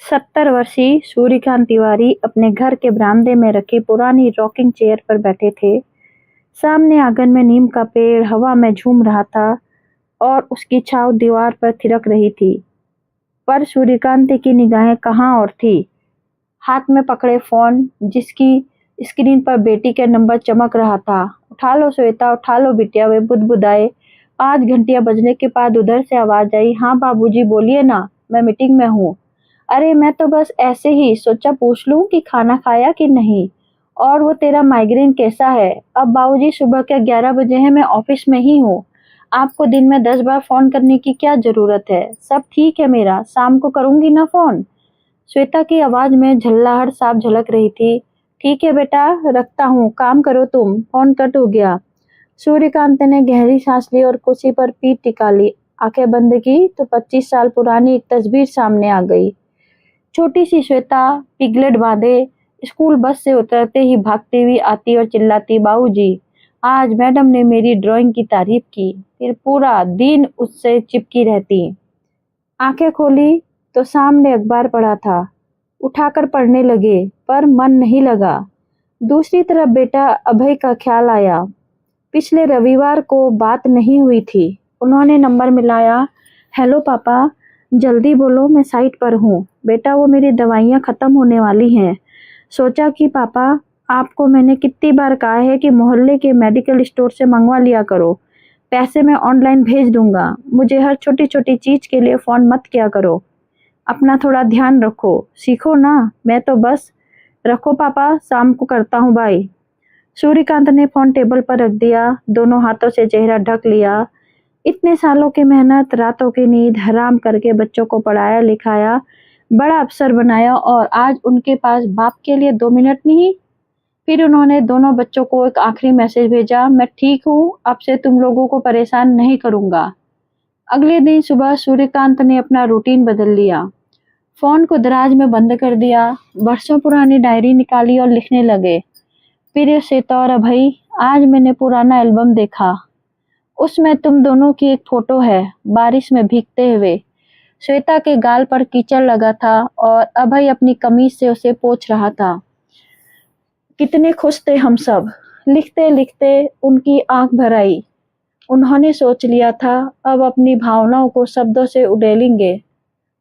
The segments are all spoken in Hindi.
70 वर्षीय सूर्यकांत तिवारी अपने घर के बरामदे में रखी पुरानी रॉकिंग चेयर पर बैठे थे। सामने आंगन में नीम का पेड़ हवा में झूम रहा था और उसकी छाव दीवार पर थिरक रही थी। पर सूर्यकांत की निगाहें कहाँ और थी। हाथ में पकड़े फोन, जिसकी स्क्रीन पर बेटी का नंबर चमक रहा था। उठा लो श्वेता, उठा लो बिटिया, वे बुदबुदाए। 5 घंटियां बजने के बाद उधर से आवाज आई, हाँ बाबूजी बोलिए ना, मैं मीटिंग में हूँ। अरे मैं तो बस ऐसे ही सोचा पूछ लूं कि खाना खाया कि नहीं, और वो तेरा माइग्रेन कैसा है। अब बाबूजी सुबह के 11 बजे हैं, मैं ऑफिस में ही हूँ। आपको दिन में 10 बार फोन करने की क्या जरूरत है। सब ठीक है मेरा, शाम को करूंगी ना फोन। श्वेता की आवाज में झल्लाहट साफ झलक रही थी। ठीक है बेटा, रखता हूँ, काम करो तुम, फोन कट हो गया। सूर्यकांत ने गहरी सांस ली और कुर्सी पर पीठ टिका ली। आंखें बंद की तो 25 साल पुरानी एक तस्वीर सामने आ गई। छोटी सी श्वेता पिगलेट बांधे स्कूल बस से उतरते ही भागती हुई आती और चिल्लाती, बाबूजी आज मैडम ने मेरी ड्राइंग की तारीफ की। फिर पूरा दिन उससे चिपकी रहती। आंखें खोली तो सामने अखबार पड़ा था। उठाकर पढ़ने लगे पर मन नहीं लगा। दूसरी तरफ बेटा अभय का ख्याल आया। पिछले रविवार को बात नहीं हुई थी। उन्होंने नंबर मिलाया। हेलो पापा, जल्दी बोलो, मैं साइट पर हूँ। बेटा वो मेरी दवाइयाँ खत्म होने वाली हैं। सोचा कि पापा आपको मैंने कितनी बार कहा है कि मोहल्ले के मेडिकल स्टोर से मंगवा लिया करो। पैसे मैं ऑनलाइन भेज दूंगा। मुझे हर छोटी छोटी चीज के लिए फोन मत किया करो। अपना थोड़ा ध्यान रखो, सीखो ना। मैं तो बस रखो पापा, शाम को करता हूँ, बाय। सूर्यकांत ने फोन टेबल पर रख दिया, दोनों हाथों से चेहरा ढक लिया। इतने सालों की मेहनत, रातों की नींद हराम करके बच्चों को पढ़ाया लिखाया, बड़ा अफसर बनाया, और आज उनके पास बाप के लिए 2 मिनट नहीं। फिर उन्होंने दोनों बच्चों को एक आखिरी मैसेज भेजा, मैं ठीक हूँ, अब से तुम लोगों को परेशान नहीं करूंगा। अगले दिन सुबह सूर्यकांत ने अपना रूटीन बदल लिया। फोन को दराज में बंद कर दिया, वर्षों पुरानी डायरी निकाली और लिखने लगे। प्रिय श्वेता और अभय, आज मैंने पुराना एल्बम देखा। उसमें तुम दोनों की एक फोटो है, बारिश में भीगते हुए। श्वेता के गाल पर कीचड़ लगा था और अभय अपनी कमीज से उसे पोंछ रहा था। कितने खुश थे हम सब। लिखते लिखते उनकी आंख भर आई। उन्होंने सोच लिया था अब अपनी भावनाओं को शब्दों से उड़ेलेंगे,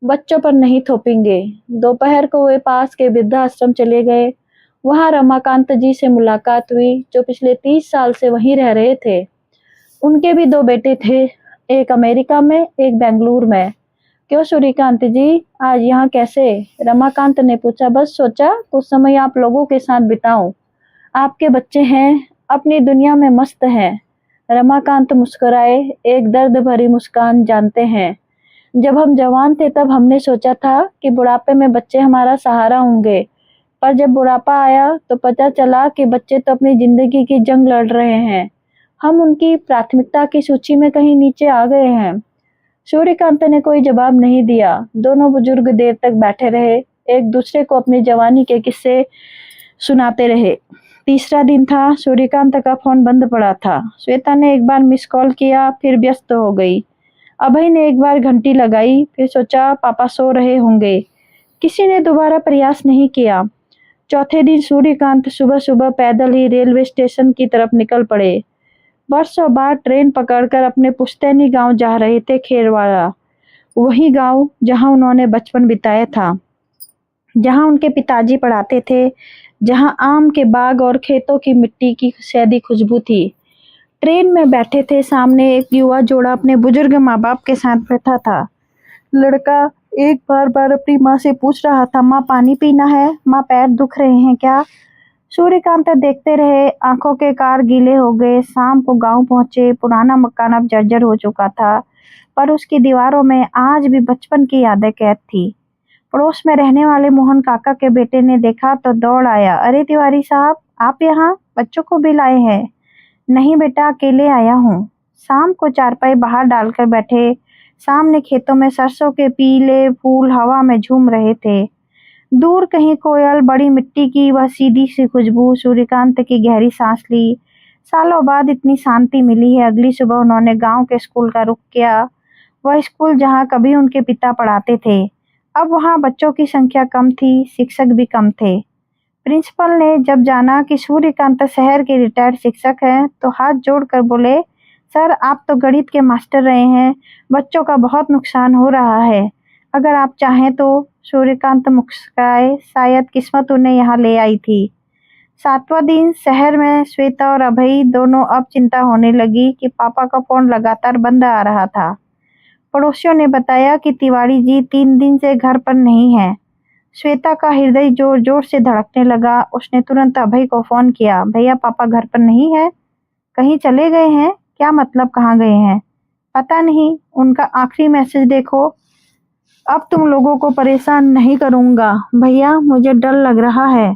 बच्चों पर नहीं थोपेंगे। दोपहर को वे पास के वृद्धाश्रम चले गए। वहां रमाकांत जी से मुलाकात हुई, जो पिछले 30 साल से वहीं रह रहे थे। उनके भी 2 बेटे थे, एक अमेरिका में, एक बेंगलुरु में। क्यों सूर्यकांत जी, आज यहाँ कैसे? रमाकांत ने पूछा। बस सोचा कुछ समय आप लोगों के साथ बिताऊं। आपके बच्चे हैं, अपनी दुनिया में मस्त हैं। रमाकांत मुस्कुराए, एक दर्द भरी मुस्कान। जानते हैं, जब हम जवान थे तब हमने सोचा था कि बुढ़ापे में बच्चे हमारा सहारा होंगे, पर जब बुढ़ापा आया तो पता चला कि बच्चे तो अपनी जिंदगी की जंग लड़ रहे हैं। हम उनकी प्राथमिकता की सूची में कहीं नीचे आ गए हैं। सूर्यकांत ने कोई जवाब नहीं दिया। दोनों बुजुर्ग देर तक बैठे रहे, एक दूसरे को अपनी जवानी के किस्से सुनाते रहे। तीसरा दिन था। सूर्यकांत का फोन बंद पड़ा था। श्वेता ने एक बार मिस कॉल किया, फिर व्यस्त हो गई। अभय ने एक बार घंटी लगाई, फिर सोचा पापा सो रहे होंगे। किसी ने दोबारा प्रयास नहीं किया। चौथे दिन सूर्यकांत सुबह सुबह पैदल ही रेलवे स्टेशन की तरफ निकल पड़े। वर्षों बाद ट्रेन पकड़कर अपने पुश्तैनी गांव जा रहे थे, खेरवाड़ा। वही गांव जहां उन्होंने बचपन बिताया था, जहां उनके पिताजी पढ़ाते थे, जहां आम के बाग और खेतों की मिट्टी की सैदी खुशबू थी। ट्रेन में बैठे थे, सामने एक युवा जोड़ा अपने बुजुर्ग माँ बाप के साथ बैठा था। लड़का एक बार बार अपनी माँ से पूछ रहा था, माँ पानी पीना है, माँ पैर दुख रहे हैं क्या? सूर्यकांत देखते रहे, आंखों के कार गीले हो गए। शाम को गांव पहुंचे। पुराना मकान अब जर्जर हो चुका था, पर उसकी दीवारों में आज भी बचपन की यादें कैद थी। पड़ोस में रहने वाले मोहन काका के बेटे ने देखा तो दौड़ आया, अरे तिवारी साहब, आप यहाँ, बच्चों को भी लाए हैं? नहीं बेटा, अकेले आया हूँ। शाम को चारपाई बाहर डालकर बैठे। सामने खेतों में सरसों के पीले फूल हवा में झूम रहे थे। दूर कहीं कोयल, बड़ी मिट्टी की वह सीधी सी खुशबू। सूर्यकांत की गहरी सांस ली। सालों बाद इतनी शांति मिली है। अगली सुबह उन्होंने गांव के स्कूल का रुख किया, वह स्कूल जहां कभी उनके पिता पढ़ाते थे। अब वहाँ बच्चों की संख्या कम थी, शिक्षक भी कम थे। प्रिंसिपल ने जब जाना कि सूर्यकांत शहर के रिटायर्ड शिक्षक हैं, तो हाथ जोड़कर बोले, सर आप तो गणित के मास्टर रहे हैं, बच्चों का बहुत नुकसान हो रहा है। अगर आप चाहें तो। सूर्यकांत मुस्कुराए, शायद किस्मत उन्हें यहाँ ले आई थी। 7वां दिन शहर में श्वेता और अभय दोनों अब चिंता होने लगी कि पापा का फोन लगातार बंद आ रहा था। पड़ोसियों ने बताया कि तिवारी जी 3 दिन से घर पर नहीं है। श्वेता का हृदय जोर जोर से धड़कने लगा। उसने तुरंत अभय को फोन किया, भैया पापा घर पर नहीं है, कहीं चले गए हैं? क्या मतलब कहाँ गए हैं? पता नहीं, उनका आखिरी मैसेज देखो। अब तुम लोगों को परेशान नहीं करूंगा भैया, मुझे डर लग रहा है।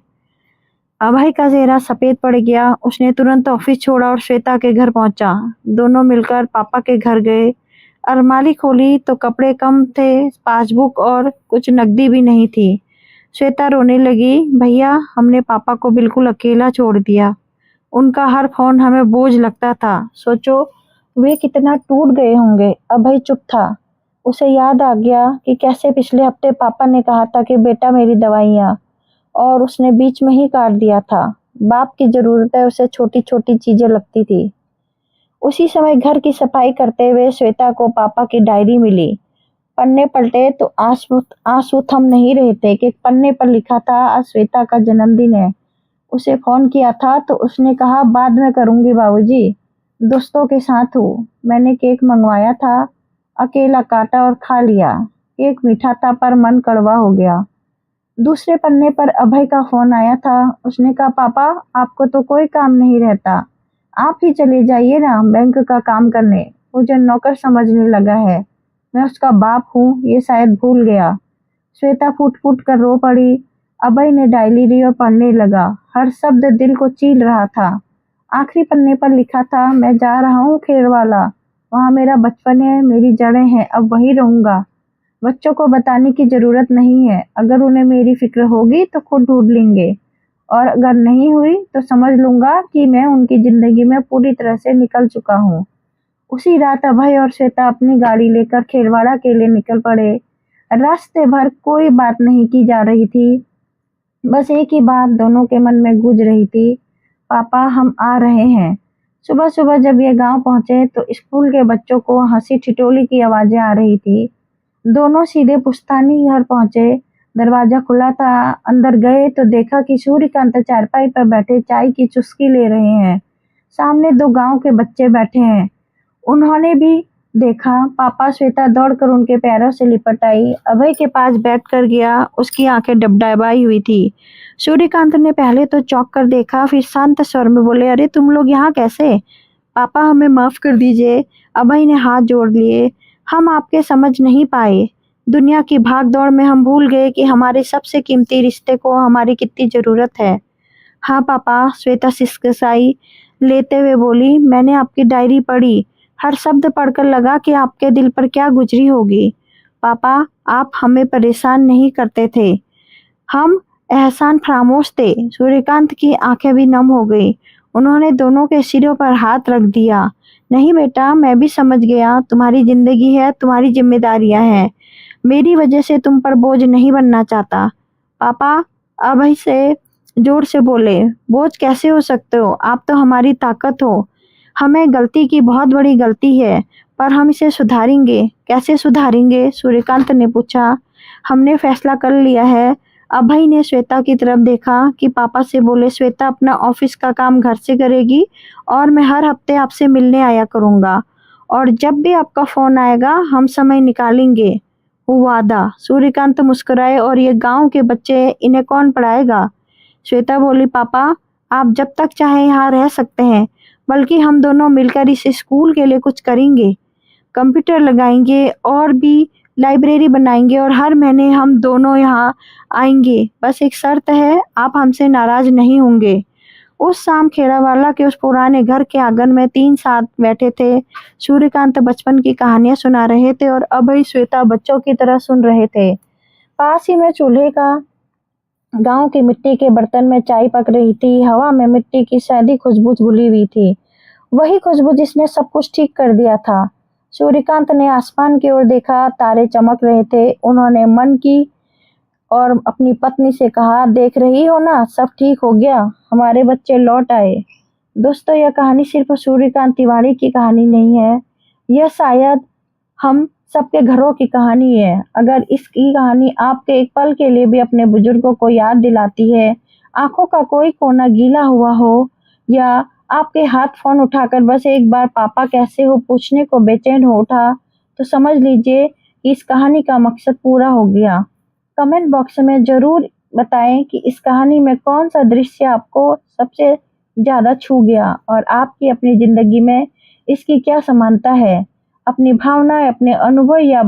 अभय का चेहरा सफेद पड़ गया। उसने तुरंत ऑफिस छोड़ा और श्वेता के घर पहुंचा। दोनों मिलकर पापा के घर गए। अलमारी खोली तो कपड़े कम थे, पासबुक और कुछ नकदी भी नहीं थी। श्वेता रोने लगी, भैया हमने पापा को बिल्कुल अकेला छोड़ दिया। उनका हर फोन हमें बोझ लगता था। सोचो वे कितना टूट गए होंगे। अभय चुप था। उसे याद आ गया कि कैसे पिछले हफ्ते पापा ने कहा था कि बेटा मेरी दवाइयाँ, और उसने बीच में ही काट दिया था। बाप की जरूरतें उसे छोटी छोटी चीजें लगती थी। उसी समय घर की सफाई करते हुए श्वेता को पापा की डायरी मिली। पन्ने पलटे तो आंसू आंसू थम नहीं रहे थे कि पन्ने पर लिखा था, आज श्वेता का जन्मदिन है। उसे फोन किया था तो उसने कहा, बाद में करूंगी बाबूजी, दोस्तों के साथ हूँ। मैंने केक मंगवाया था, अकेला काटा और खा लिया। केक मीठा था पर मन कड़वा हो गया। दूसरे पन्ने पर अभय का फोन आया था। उसने कहा, पापा आपको तो कोई काम नहीं रहता, आप ही चले जाइए ना बैंक का काम करने। मुझे नौकर समझने लगा है, मैं उसका बाप हूँ, ये शायद भूल गया। श्वेता फूट फूट कर रो पड़ी। अभय ने डायरी ली और पढ़ने लगा। हर शब्द दिल को चीर रहा था। आखिरी पन्ने पर लिखा था, मैं जा रहा हूँ खेरवाला, वहाँ मेरा बचपन है, मेरी जड़ें हैं, अब वहीं रहूंगा। बच्चों को बताने की जरूरत नहीं है, अगर उन्हें मेरी फिक्र होगी तो खुद ढूंढ लेंगे, और अगर नहीं हुई तो समझ लूंगा कि मैं उनकी जिंदगी में पूरी तरह से निकल चुका हूँ। उसी रात अभय और श्वेता अपनी गाड़ी लेकर खेरवाड़ा के लिए निकल पड़े। रास्ते भर कोई बात नहीं की जा रही थी, बस एक ही बात दोनों के मन में गूंज रही थी, पापा हम आ रहे हैं। सुबह सुबह जब ये गांव पहुंचे तो स्कूल के बच्चों को हंसी ठिठोली की आवाजें आ रही थी। दोनों सीधे पुश्तैनी घर पहुंचे। दरवाजा खुला था। अंदर गए तो देखा कि सूर्यकांत चारपाई पर बैठे चाय की चुस्की ले रहे हैं। सामने 2 गांव के बच्चे बैठे हैं। उन्होंने भी देखा। पापा। श्वेता दौड़कर उनके पैरों से लिपट आई, अभय के पास बैठ कर गया। उसकी आंखें डबडबाई हुई थी। सूर्यकांत ने पहले तो चौंक कर देखा, फिर शांत स्वर में बोले, अरे तुम लोग यहाँ कैसे? पापा हमें माफ कर दीजिए। अभय ने हाथ जोड़ लिए, हम आपके समझ नहीं पाए। दुनिया की भाग दौड़ में हम भूल गए कि हमारे सबसे कीमती रिश्ते को हमारी कितनी जरूरत है। हाँ पापा, श्वेता सिसकिसाई लेते हुए बोली, मैंने आपकी डायरी पढ़ी, हर शब्द पढ़कर लगा कि आपके दिल पर क्या गुजरी होगी। पापा आप हमें परेशान नहीं करते थे, हम एहसान फरामोश थे। सूर्यकांत की आंखें भी नम हो गई। उन्होंने दोनों के सिरों पर हाथ रख दिया। नहीं बेटा, मैं भी समझ गया, तुम्हारी जिंदगी है, तुम्हारी जिम्मेदारियां हैं, मेरी वजह से तुम पर बोझ नहीं बनना चाहता। पापा अभय से जोर से बोले, बोझ कैसे हो सकते हो, आप तो हमारी ताकत हो। हमें गलती की बहुत बड़ी गलती है, पर हम इसे सुधारेंगे। कैसे सुधारेंगे? सूर्यकांत ने पूछा। हमने फैसला कर लिया है। अभय ने श्वेता की तरफ देखा कि पापा से बोले, श्वेता अपना ऑफिस का काम घर से करेगी और मैं हर हफ्ते आपसे मिलने आया करूंगा, और जब भी आपका फोन आएगा हम समय निकालेंगे, वादा। सूर्यकांत मुस्कुराए, और ये गांव के बच्चे, इन्हें कौन पढ़ाएगा? श्वेता बोली, पापा आप जब तक चाहे यहाँ रह सकते हैं, बल्कि हम दोनों मिलकर इस स्कूल के लिए कुछ करेंगे, कंप्यूटर लगाएंगे और भी लाइब्रेरी बनाएंगे, और हर महीने हम दोनों यहाँ आएंगे। बस एक शर्त है, आप हमसे नाराज नहीं होंगे। उस शाम खेड़ावाला के उस पुराने घर के आंगन में 3 साथ बैठे थे। सूर्यकांत बचपन की कहानियां सुना रहे थे और अभय श्वेता बच्चों की तरह सुन रहे थे। पास ही में चूल्हे का गांव के मिट्टी के बर्तन में चाय पक रही थी। हवा में मिट्टी की सैंधी खुशबू घुली हुई थी, वही खुशबू जिसने सब कुछ ठीक कर दिया था। सूर्यकांत ने आसमान की ओर देखा, तारे चमक रहे थे। उन्होंने मन की और अपनी पत्नी से कहा, देख रही हो ना, सब ठीक हो गया, हमारे बच्चे लौट आए। दोस्तों, यह कहानी सिर्फ सूर्यकांत तिवारी की कहानी नहीं है, यह शायद हम सबके घरों की कहानी है। अगर इसकी कहानी आपके एक पल के लिए भी अपने बुजुर्गों को याद दिलाती है, आंखों का कोई कोना गीला हुआ हो, या आपके हाथ फोन उठाकर बस एक बार पापा कैसे हो पूछने को बेचैन हो उठा, तो समझ लीजिए इस कहानी का मकसद पूरा हो गया। कमेंट बॉक्स में जरूर बताएं कि इस कहानी में कौन सा दृश्य आपको सबसे ज्यादा छू गया और आपकी अपनी जिंदगी में इसकी क्या समानता है। अपनी भावनाएं, अपने अनुभव या